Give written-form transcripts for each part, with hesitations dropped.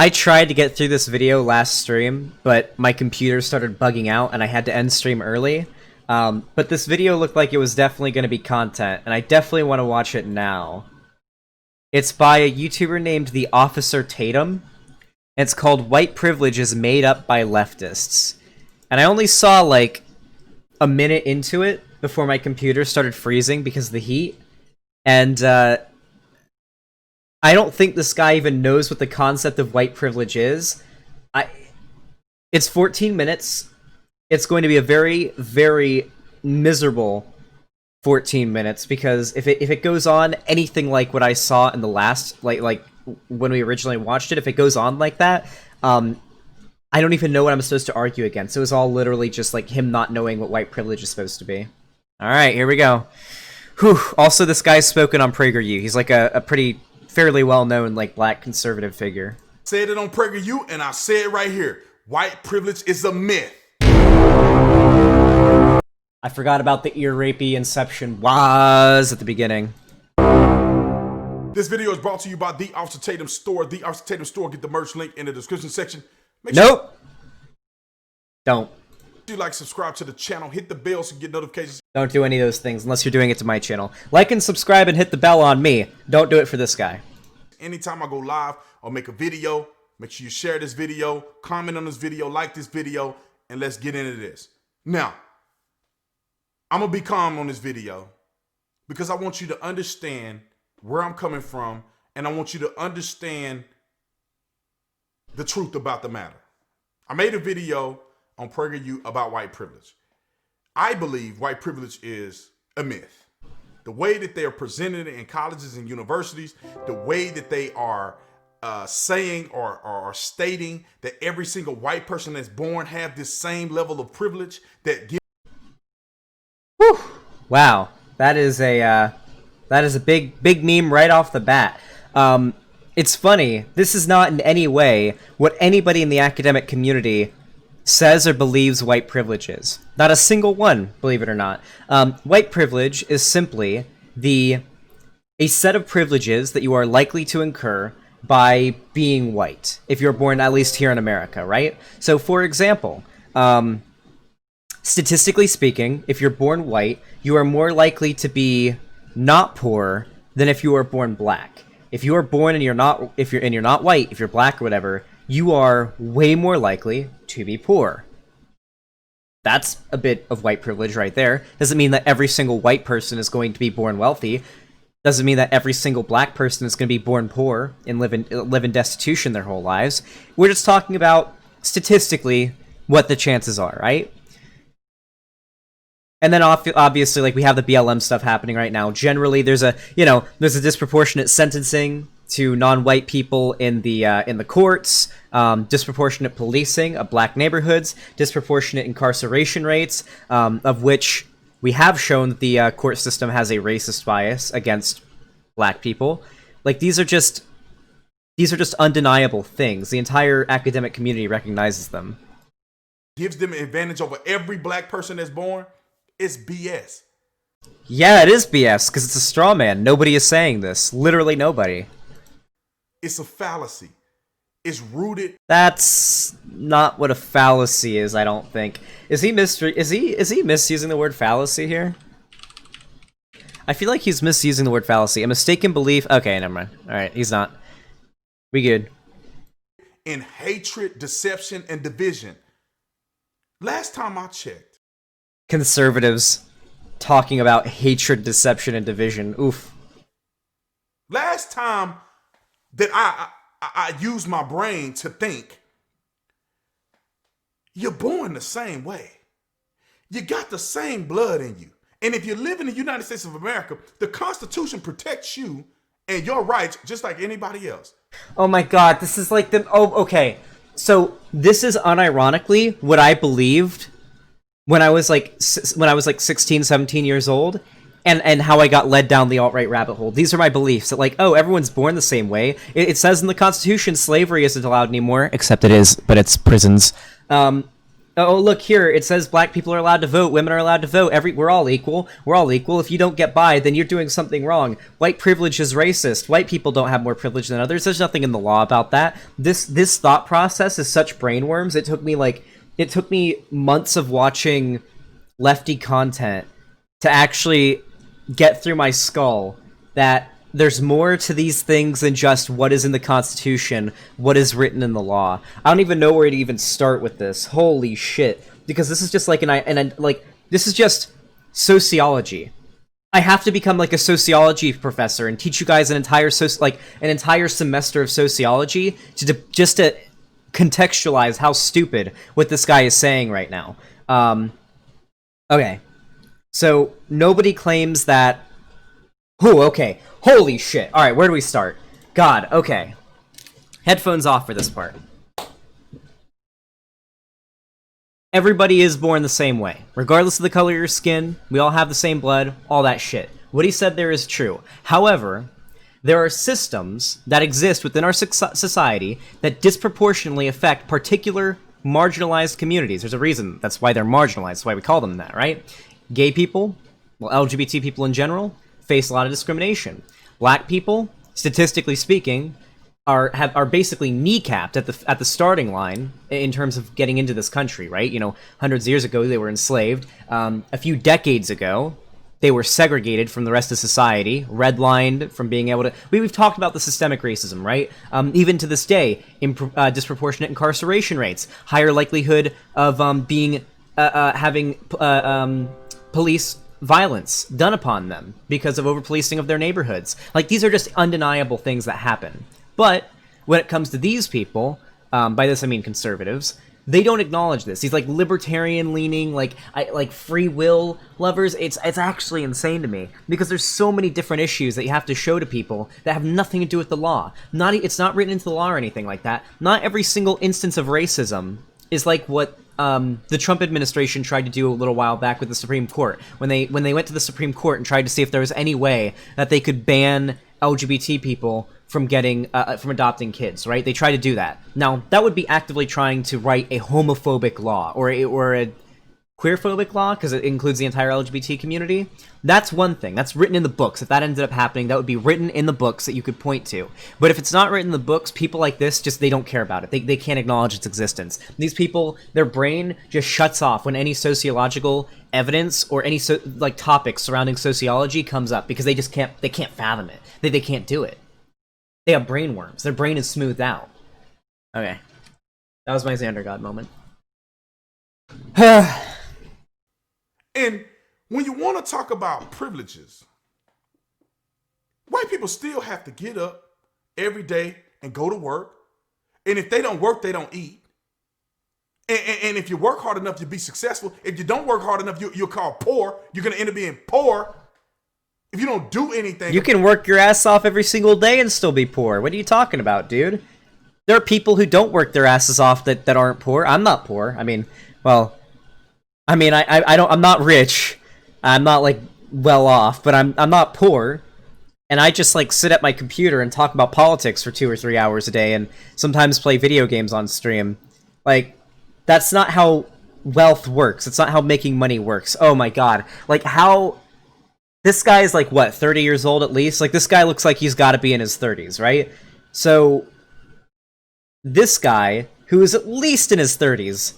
I tried to get through this video last stream, but my computer started bugging out and I had to end stream early. But this video looked like it was definitely going to be content, and I definitely want to watch it now. It's by a YouTuber named The Officer Tatum, and it's called White Privilege is Made Up by Leftists. And I only saw like a minute into it before my computer started freezing because of the heat. And I don't think this guy even knows what the concept of white privilege is. It's 14 minutes. It's going to be a very, very miserable 14 minutes because if it goes on anything like what I saw in the last, like when we originally watched it, if it goes on like that, I don't even know what I'm supposed to argue against. It was all literally just like him not knowing what white privilege is supposed to be. All right, here we go. Whew. Also, this guy's spoken on PragerU. He's like a pretty fairly well-known like black conservative figure. Said it on PragerU, and I say it right here. White privilege is a myth. I forgot about the ear rapey Inception was at the beginning. This video is brought to you by The Officer Tatum Store. The Officer Tatum Store. Get the merch link in the description section. Make sure Nope. Don't. you like, subscribe to the channel, hit the bell so you get notifications. Don't do any of those things unless you're doing it to my channel. Like and subscribe and hit the bell on me. Don't do it for this guy. Anytime I go live or make a video, make sure you share this video, comment on this video, like this video, and let's get into this. Now, I'm gonna be calm on this video because I want you to understand where I'm coming from, and I want you to understand the truth about the matter. I made a video on PragerU about white privilege. I believe white privilege is a myth. The way that they are presented in colleges and universities, the way that they are saying or stating that every single white person that's born have this same level of privilege that gives. Whew. Wow, that is a big meme right off the bat. It's funny. This is not in any way what anybody in the academic community says or believes white privilege is. Not a single one, believe it or not. White privilege is simply a set of privileges that you are likely to incur by being white, if you're born at least here in America, right? So, for example, statistically speaking, if you're born white, you are more likely to be not poor than if you are born black. If you are born and you're not white, if you're black or whatever, you are way more likely to be poor. That's a bit of white privilege right there. Doesn't mean that every single white person is going to be born wealthy. Doesn't mean that every single black person is going to be born poor and live in destitution their whole lives. We're just talking about statistically what the chances are, right? And then obviously, like, we have the BLM stuff happening right now. Generally, there's a disproportionate sentencing to non-white people in the courts, disproportionate policing of black neighborhoods, disproportionate incarceration rates, of which we have shown that the court system has a racist bias against black people. Like, these are just undeniable things. The entire academic community recognizes them. Gives them an advantage over every black person that's born. It's BS. Yeah, it is BS, because it's a straw man. Nobody is saying this. Literally nobody. It's a fallacy. It's rooted. That's not what a fallacy is, I don't think. Is he misusing the word fallacy here? I feel like he's misusing the word fallacy. A mistaken belief. Okay, never mind. Alright, he's not. We good. In hatred, deception, and division. Last time I checked. Conservatives talking about hatred, deception, and division. Oof. Last time that I used my brain to think, you're born the same way. You got the same blood in you. And if you live in the United States of America, the Constitution protects you and your rights just like anybody else. Oh my god, this is like the... Oh, okay. So, this is unironically what I believed when I was like 16, 17 years old, and how I got led down the alt-right rabbit hole. These are my beliefs, that like, oh, everyone's born the same way. It says in the Constitution slavery isn't allowed anymore, except it is, but it's prisons. Oh, look here. It says black people are allowed to vote. Women are allowed to vote. We're all equal. We're all equal. If you don't get by, then you're doing something wrong. White privilege is racist. White people don't have more privilege than others. There's nothing in the law about that. This thought process is such brainworms. It took me months of watching lefty content to actually get through my skull that there's more to these things than just what is in the Constitution, what is written in the law. I don't even know where to even start with this. Holy shit! Because this is just like this is just sociology. I have to become like a sociology professor and teach you guys an entire semester of sociology just to contextualize how stupid what this guy is saying right now. Okay, so nobody claims that. Ooh, okay. Holy shit. Alright, where do we start? God, okay. Headphones off for this part. Everybody is born the same way. Regardless of the color of your skin, we all have the same blood, all that shit. What he said there is true. However, there are systems that exist within our society that disproportionately affect particular marginalized communities. There's a reason. That's why they're marginalized. That's why we call them that, right? Gay people, well, LGBT people in general, face a lot of discrimination. Black people, statistically speaking, are basically kneecapped at the starting line in terms of getting into this country, right? You know, hundreds of years ago they were enslaved. A few decades ago, they were segregated from the rest of society, redlined from being able to. We've talked about the systemic racism, right? Even to this day, disproportionate incarceration rates, higher likelihood of having police violence done upon them because of over-policing of their neighborhoods. Like, these are just undeniable things that happen. But when it comes to these people, by this I mean conservatives, they don't acknowledge this. These like libertarian-leaning, like free will lovers. It's actually insane to me because there's so many different issues that you have to show to people that have nothing to do with the law. It's not written into the law or anything like that. Not every single instance of racism is like what the Trump administration tried to do a little while back with the Supreme Court when they went to the Supreme Court and tried to see if there was any way that they could ban LGBT people from adopting kids, right? They try to do that. Now, that would be actively trying to write a homophobic law or a queerphobic law because it includes the entire LGBT community. That's one thing. That's written in the books. If that ended up happening, that would be written in the books that you could point to. But if it's not written in the books, people like this they don't care about it. They can't acknowledge its existence. These people, their brain just shuts off when any sociological evidence or any topic surrounding sociology comes up because they can't fathom it. They can't do it. They have brain worms. Their brain is smoothed out. Okay. That was my Xander God moment. And when you want to talk about privileges, white people still have to get up every day and go to work. And if they don't work, they don't eat. And if you work hard enough, you'll be successful. If you don't work hard enough, you're called poor. You're going to end up being poor if you don't do anything. You can work your ass off every single day and still be poor. What are you talking about, dude? There are people who don't work their asses off that aren't poor. I'm not poor. I mean, I'm not rich. I'm not like well off, but I'm not poor. And I just like sit at my computer and talk about politics for 2 or 3 hours a day and sometimes play video games on stream. Like, that's not how wealth works. It's not how making money works. Oh my god. Like, how this guy is like, what, 30 years old at least? Like, this guy looks like he's got to be in his 30s, right? So this guy, who is at least in his 30s,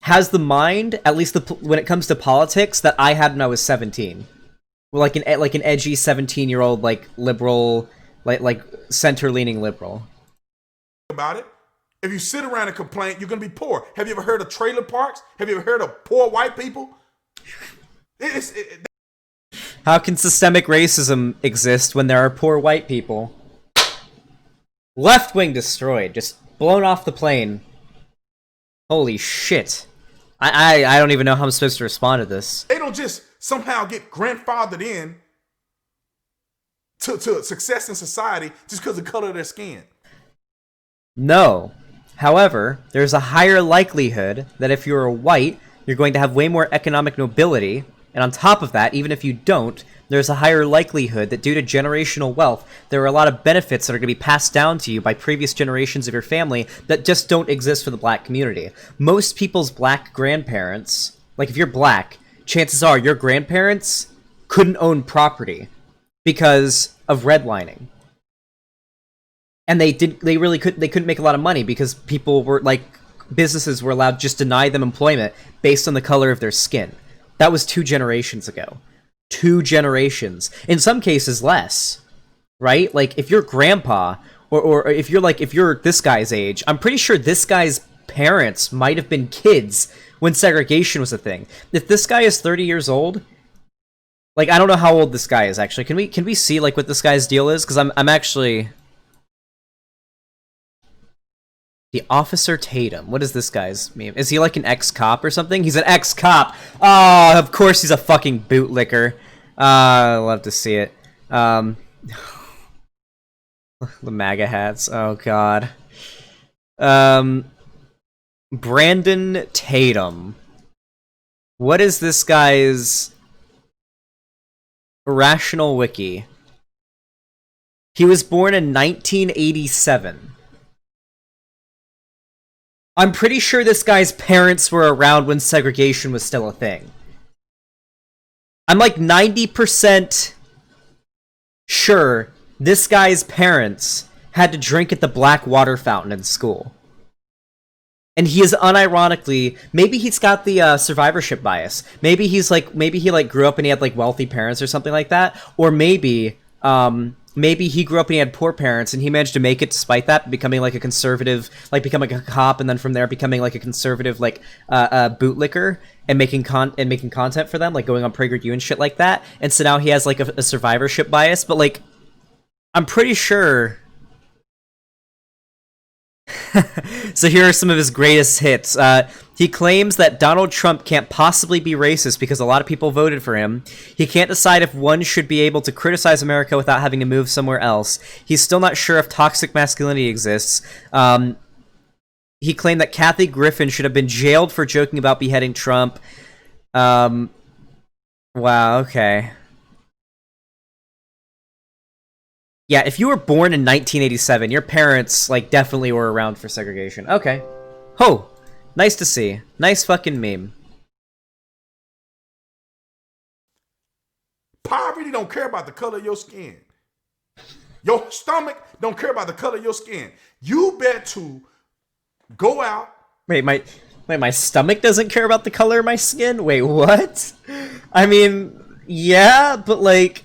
has the mind, at least when it comes to politics, that I had when I was 17. Like an edgy 17-year-old, like liberal, like center-leaning liberal. About it. If you sit around and complain, you're gonna be poor. Have you ever heard of trailer parks? Have you ever heard of poor white people? How can systemic racism exist when there are poor white people? Left wing destroyed, just blown off the plane. Holy shit. I don't even know how I'm supposed to respond to this. They don't just somehow get grandfathered in to success in society just because of the color of their skin. No. However, there's a higher likelihood that if you're white, you're going to have way more economic nobility And on top of that, even if you don't, there's a higher likelihood that due to generational wealth, there are a lot of benefits that are going to be passed down to you by previous generations of your family that just don't exist for the black community. Most people's black grandparents, like if you're black, chances are your grandparents couldn't own property because of redlining. And they couldn't make a lot of money because people were like, businesses were allowed to just deny them employment based on the color of their skin. That was 2 generations ago. 2 generations. In some cases, less. Right? Like, if your grandpa, or if you're this guy's age, I'm pretty sure this guy's parents might have been kids when segregation was a thing. If this guy is 30 years old, like, I don't know how old this guy is, actually. Can we see, like, what this guy's deal is? Because I'm actually... The Officer Tatum. What is this guy's meme? Is he like an ex-cop or something? He's an ex-cop! Oh, of course he's a fucking bootlicker. I love to see it. The MAGA hats. Oh, God. Brandon Tatum. What is this guy's... Rational Wiki? He was born in 1987. I'm pretty sure this guy's parents were around when segregation was still a thing. I'm like 90% sure this guy's parents had to drink at the black water fountain in school. And he is unironically, maybe he's got the survivorship bias. Maybe he grew up and he had like wealthy parents or something like that. Or maybe he grew up and he had poor parents and he managed to make it despite that, becoming like a conservative, like becoming a cop, and then from there becoming like a conservative, like bootlicker and making content for them, like going on PragerU and shit like that. And so now he has like a survivorship bias, but like I'm pretty sure. So here are some of his greatest hits. He claims that Donald Trump can't possibly be racist because a lot of people voted for him. He can't decide if one should be able to criticize America without having to move somewhere else. He's still not sure if toxic masculinity exists. He claimed that Kathy Griffin should have been jailed for joking about beheading Trump. Wow, okay. Yeah, if you were born in 1987, your parents, like, definitely were around for segregation. Okay. Ho! Nice to see. Nice fucking meme. Poverty don't care about the color of your skin. Your stomach don't care about the color of your skin. You bet to go out. Wait, my stomach doesn't care about the color of my skin? Wait, what? I mean, yeah, but like,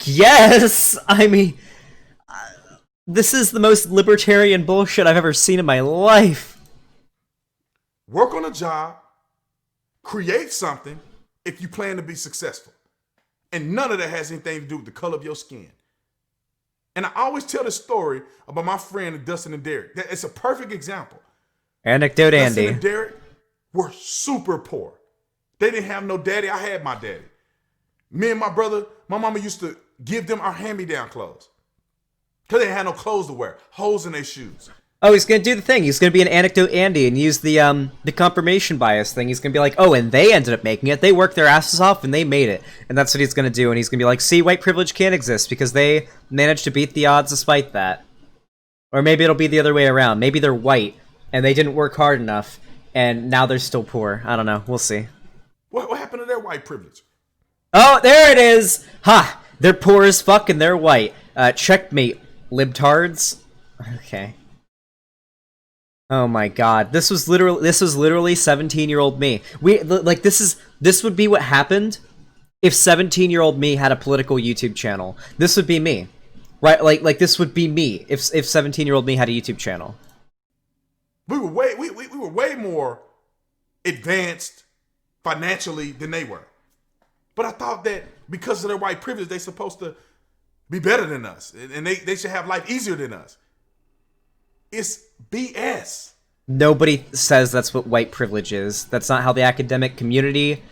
yes, I mean, this is the most libertarian bullshit I've ever seen in my life. Work on a job, create something if you plan to be successful. And none of that has anything to do with the color of your skin. And I always tell this story about my friend Dustin and Derek. It's a perfect example. Anecdote Andy. Dustin and Derek were super poor. They didn't have no daddy. I had my daddy. Me and my brother, my mama used to give them our hand-me-down clothes. Because they didn't have no clothes to wear. Holes in their shoes. Oh, he's going to do the thing. He's going to be an Anecdote Andy and use the confirmation bias thing. He's going to be like, oh, and they ended up making it. They worked their asses off and they made it. And that's what he's going to do. And he's going to be like, see, white privilege can't exist because they managed to beat the odds despite that. Or maybe it'll be the other way around. Maybe they're white and they didn't work hard enough and now they're still poor. I don't know. We'll see. What happened to their white privilege? Oh, there it is! Ha! They're poor as fuck and they're white. Checkmate, libtards. Okay. Oh my god. This was literally 17-year-old me. This would be what happened if 17-year-old me had a political YouTube channel. This would be me. Right? Like this would be me if 17-year-old me had a YouTube channel. We were way more advanced financially than they were. But I thought that because of their white privilege, they're supposed to be better than us. And they should have life easier than us. It's BS. Nobody says that's what white privilege is. That's not how the academic community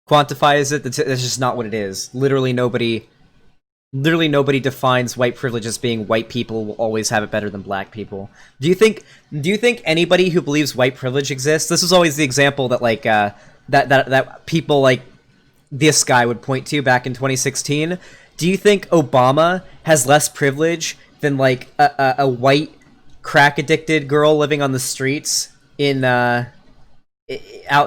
quantifies it. That's just not what it is. Literally nobody defines white privilege as being white people will always have it better than black people. Do you think anybody who believes white privilege exists? This was always the example that that people like this guy would point to back in 2016. Do you think Obama has less privilege than like a white crack addicted girl living on the streets in out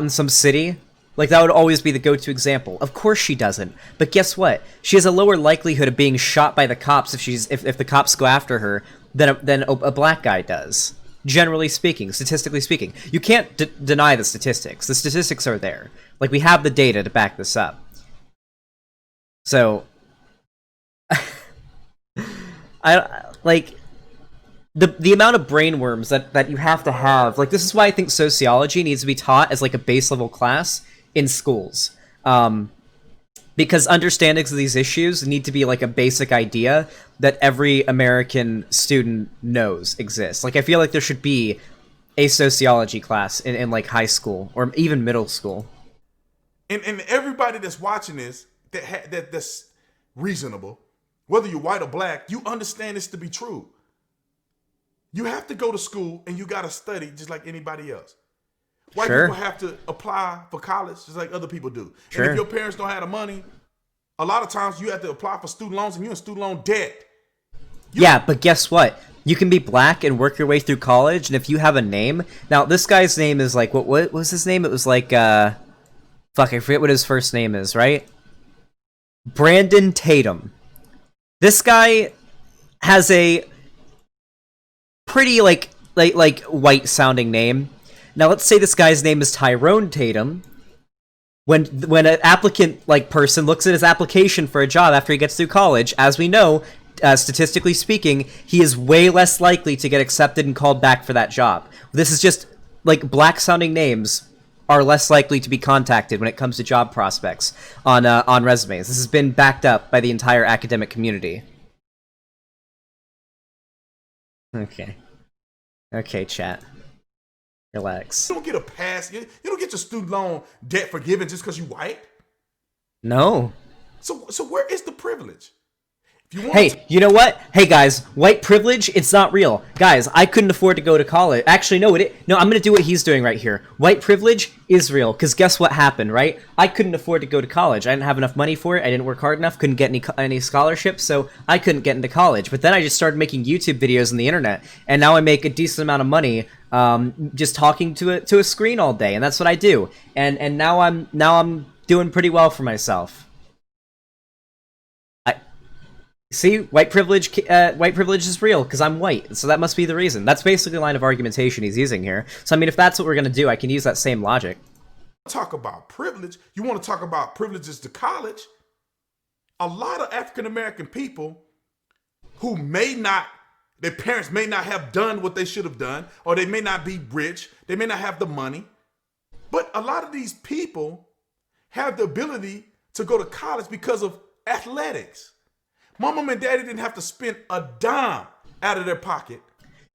in some city? Like, that would always be the go-to example. Of course she doesn't. But guess what? She has a lower likelihood of being shot by the cops if the cops go after her than a black guy does. Generally speaking, statistically speaking. You can't deny the statistics. The statistics are there. Like, we have the data to back this up. So, like, the amount of brainworms that you have to have, like, this is why I think sociology needs to be taught as, like, a base-level class in schools. Because understandings of these issues need to be, like, a basic idea that every American student knows exists. Like, I feel like there should be a sociology class in like, high school, or even middle school. And everybody that's watching this, that's reasonable, whether you're white or black, you understand this to be true. You have to go to school and you got to study just like anybody else. White people have to apply for college just like other people do. And if your parents don't have the money, a lot of times you have to apply for student loans and you're in student loan debt. Yeah, but guess what? You can be black and work your way through college, and if you have a name... Now, this guy's name is like... What was his name? It was like, fuck, I forget what his first name is, right? Brandon Tatum. This guy has a pretty, like white-sounding name. Now, let's say this guy's name is Tyrone Tatum. When an applicant, like, person looks at his application for a job after he gets through college, as we know, statistically speaking, he is way less likely to get accepted and called back for that job. This is just, like, black-sounding names are less likely to be contacted when it comes to job prospects on resumes. This has been backed up by the entire academic community. Okay, chat. Relax. You don't get a pass. You don't get your student loan debt forgiven just because you white. No. So where is the privilege? Hey, you know what? Hey, guys, white privilege, it's not real. Guys, I couldn't afford to go to college. Actually, no, I'm going to do what he's doing right here. White privilege is real, because guess what happened, right? I couldn't afford to go to college. I didn't have enough money for it. I didn't work hard enough. Couldn't get any scholarships, so I couldn't get into college. But then I just started making YouTube videos on the internet, and now I make a decent amount of money just talking to a screen all day, and that's what I do. And now I'm doing pretty well for myself. See, white privilege is real because I'm white, so that must be the reason. That's basically the line of argumentation he's using here. So I mean, if that's what we're gonna do, I can use that same logic. Talk about privilege. You want to talk about privileges to college? A lot of African American people who their parents may not have done what they should have done, or they may not be rich, they may not have the money, but a lot of these people have the ability to go to college because of athletics. My mom and daddy didn't have to spend a dime out of their pocket.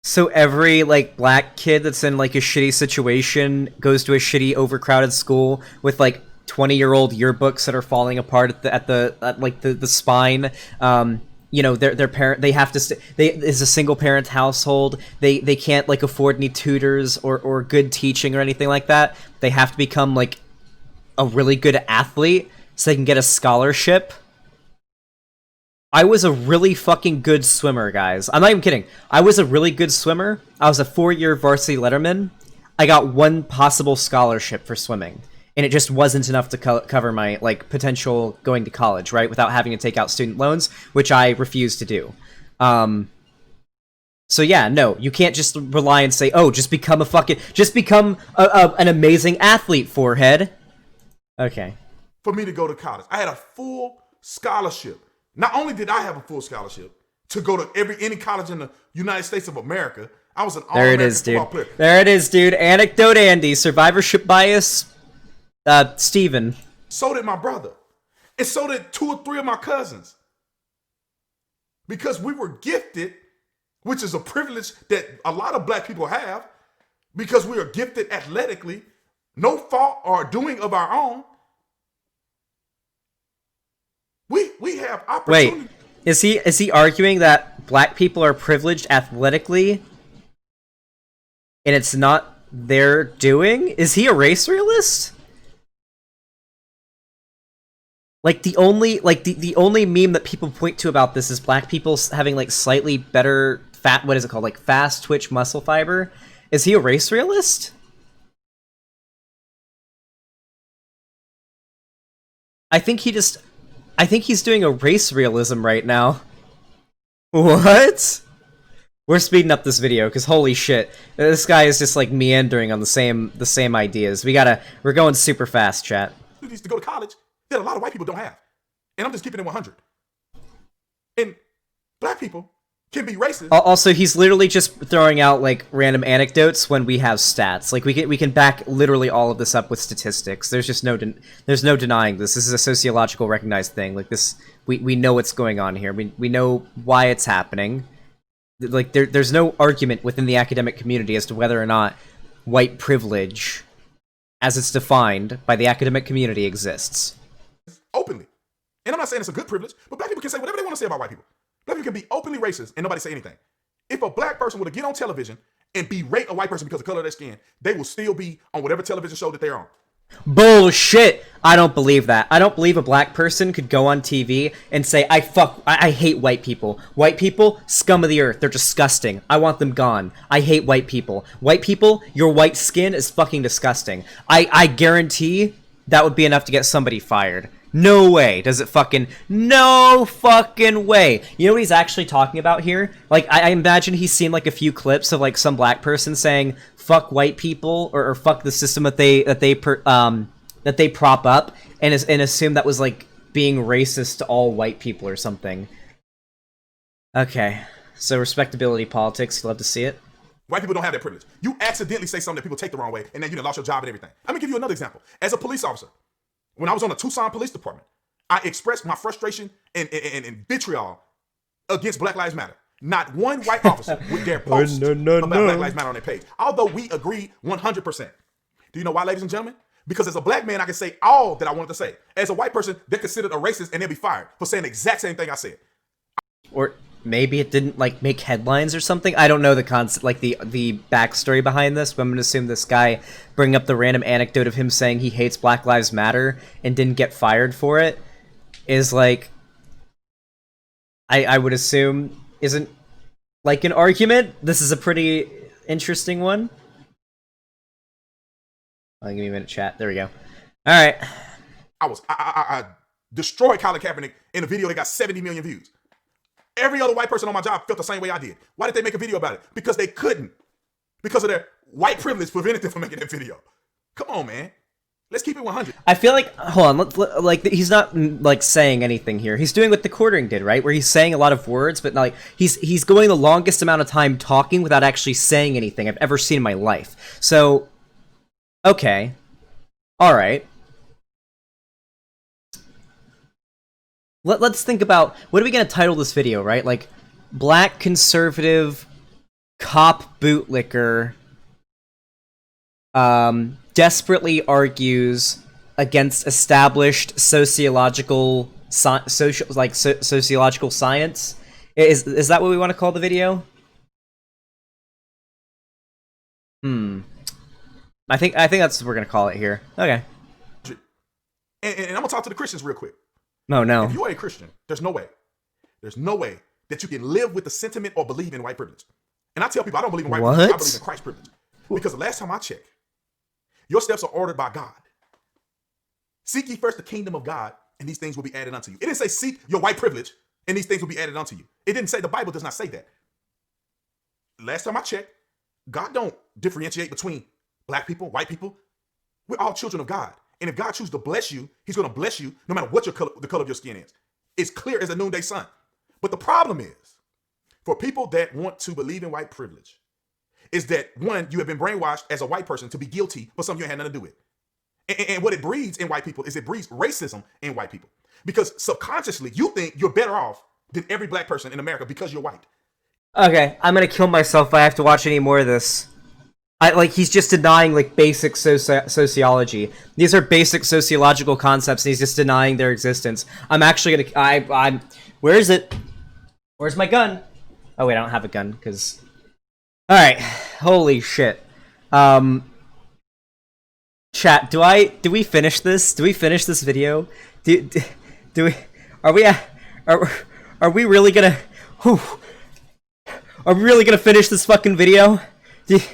So every, like, black kid that's in, like, a shitty situation goes to a shitty, overcrowded school with, like, 20-year-old yearbooks that are falling apart at the spine. You know, their parent, they have to is a single parent household. They can't, like, afford any tutors or good teaching or anything like that. They have to become, like, a really good athlete so they can get a scholarship. I was a really fucking good swimmer, guys. I'm not even kidding. I was a really good swimmer. I was a 4-year varsity letterman. I got one possible scholarship for swimming, and it just wasn't enough to cover my, like, potential going to college, right? Without having to take out student loans, which I refused to do. So yeah, no, you can't just rely and say, oh, just become an amazing athlete, forehead. Okay. For me to go to college, I had a full scholarship. Not only did I have a full scholarship to go to any college in the United States of America, I was an all-American football player. There it is, dude. Anecdote Andy, survivorship bias, Steven. So did my brother. And so did 2 or 3 of my cousins. Because we were gifted, which is a privilege that a lot of black people have, because we are gifted athletically, no fault or doing of our own. We have opportunity. Wait, is he arguing that black people are privileged athletically and it's not their doing? Is he a race realist? Like the only meme that people point to about this is black people having like slightly better fat, what is it called, like fast twitch muscle fiber. Is he a race realist? I think he's doing a race realism right now. What? We're speeding up this video because holy shit, this guy is just like meandering on the same ideas. We're going super fast, chat. Opportunities to go to college that a lot of white people don't have. And I'm just keeping it 100. And black people can be racist. Also, he's literally just throwing out like random anecdotes when we have stats. Like we can back literally all of this up with statistics. There's just there's no denying this. This is a sociological recognized thing. Like this, we know what's going on here. We know why it's happening. Like there's no argument within the academic community as to whether or not white privilege, as it's defined by the academic community, exists. Openly. And I'm not saying it's a good privilege, but black people can say whatever they want to say about white people. Black people can be openly racist and nobody say anything. If a black person were to get on television and berate a white person because of the color of their skin, they will still be on whatever television show that they're on. Bullshit! I don't believe that. I don't believe a black person could go on TV and say, I hate white people. White people, scum of the earth. They're disgusting. I want them gone. I hate white people. White people, your white skin is fucking disgusting. I guarantee that would be enough to get somebody fired. No way does it fucking... No fucking way! You know what he's actually talking about here? Like, I imagine he's seen, like, a few clips of, like, some black person saying, fuck white people, or fuck the system that they prop up, and assume that was, like, being racist to all white people or something. Okay. So, respectability politics, you love to see it? White people don't have that privilege. You accidentally say something that people take the wrong way, and then you done lost your job and everything. I'm gonna give you another example. As a police officer, when I was on the Tucson Police Department, I expressed my frustration and vitriol against Black Lives Matter. Not one white officer would dare post about Black Lives Matter on their page, although we agree 100%. Do you know why, ladies and gentlemen? Because as a black man, I can say all that I wanted to say. As a white person, they're considered a racist and they'll be fired for saying the exact same thing I said. Or maybe it didn't, like, make headlines or something. I don't know the concept, like, the backstory behind this, but I'm gonna assume this guy bringing up the random anecdote of him saying he hates Black Lives Matter and didn't get fired for it is, like, I would assume isn't, like, an argument. This is a pretty interesting one. Give me a minute, chat. There we go. Alright. I destroyed Colin Kaepernick in a video that got 70 million views. Every other white person on my job felt the same way I did. Why did they make a video about it? Because they couldn't. Because of their white privilege prevented them from making that video. Come on, man. Let's keep it 100. I feel like, hold on, like, he's not, like, saying anything here. He's doing what the quartering did, right? Where he's saying a lot of words, but, like, he's going the longest amount of time talking without actually saying anything I've ever seen in my life. So, okay. Alright. Let's think about, what are we going to title this video, right? Like, Black Conservative Cop Bootlicker desperately argues against established sociological sociological science. Is that what we want to call the video? I think that's what we're gonna call it here. Okay. And I'm gonna talk to the Christians real quick. No. If you are a Christian, there's no way that you can live with the sentiment or believe in white privilege. And I tell people I don't believe in white privilege. I believe in Christ privilege. Because the last time I checked, your steps are ordered by God. Seek ye first the kingdom of God, and these things will be added unto you. It didn't say seek your white privilege, and these things will be added unto you. It didn't say, the Bible does not say that. Last time I checked, God don't differentiate between black people, white people. We're all children of God. And if God chooses to bless you, he's going to bless you no matter what the color of your skin is. It's clear as a noonday sun. But the problem is, for people that want to believe in white privilege, is that, one, you have been brainwashed as a white person to be guilty for something you had nothing to do with. And what it breeds in white people is it breeds racism in white people. Because subconsciously, you think you're better off than every black person in America because you're white. Okay, I'm gonna kill myself if I have to watch any more of this. He's just denying, like, basic sociology. These are basic sociological concepts, and he's just denying their existence. I'm actually gonna... Where is it? Where's my gun? Oh, wait, I don't have a gun, because... Alright, holy shit. Chat, do we finish this? Do we finish this video? Do we? Are we? Are we really gonna? Whew, are we really gonna finish this fucking video? This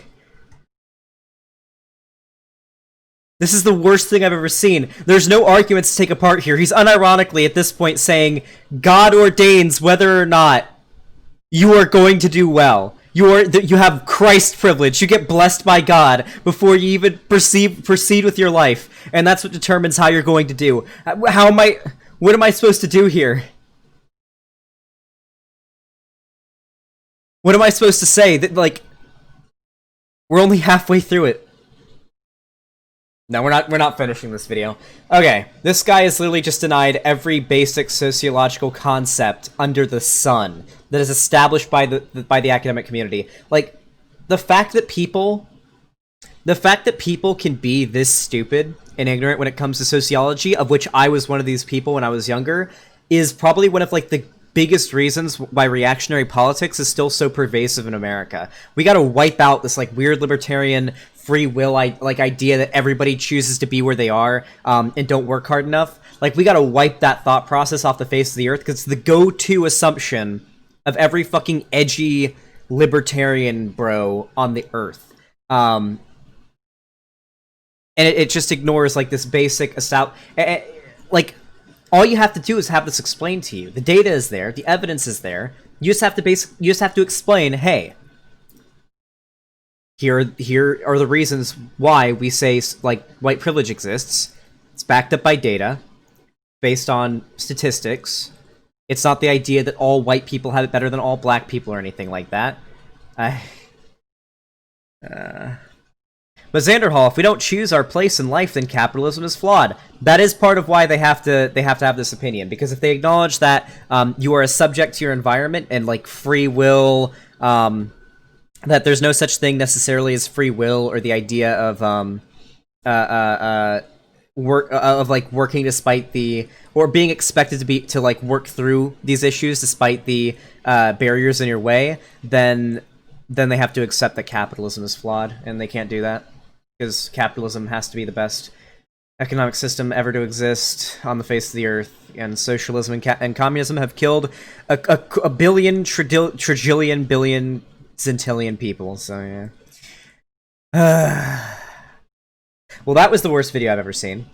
is the worst thing I've ever seen. There's no arguments to take apart here. He's unironically at this point saying God ordains whether or not you are going to do well. You have Christ privilege. You get blessed by God before you even proceed with your life, and that's what determines how you're going to do. How am I? What am I supposed to do here? What am I supposed to say? That, like, we're only halfway through it. No, we're not finishing this video. Okay, this guy is literally just denied every basic sociological concept under the sun that is established by the academic community. Like, the fact that people can be this stupid and ignorant when it comes to sociology, of which I was one of these people when I was younger, is probably one of, like, the biggest reasons why reactionary politics is still so pervasive in America. We gotta wipe out this, like, weird libertarian free will idea that everybody chooses to be where they are and don't work hard enough. Like, we gotta wipe that thought process off the face of the earth, because it's the go-to assumption of every fucking edgy libertarian bro on the earth. And it just ignores, like, this basic like, all you have to do is have this explained to you. The data is there, the evidence is there. You just have to explain, hey, here are the reasons why we say, like, white privilege exists. It's backed up by data, based on statistics. It's not the idea that all white people have it better than all black people or anything like that. But Xander Hall, if we don't choose our place in life, then capitalism is flawed. That is part of why they have to have this opinion, because if they acknowledge that you are a subject to your environment and, like, free will, that there's no such thing necessarily as free will, or the idea of working despite the, or being expected to like work through these issues despite the barriers in your way, then they have to accept that capitalism is flawed, and they can't do that because capitalism has to be the best economic system ever to exist on the face of the earth, and socialism and communism have killed a billion, trillion, billion, zentillion people, so yeah. Well, that was the worst video I've ever seen.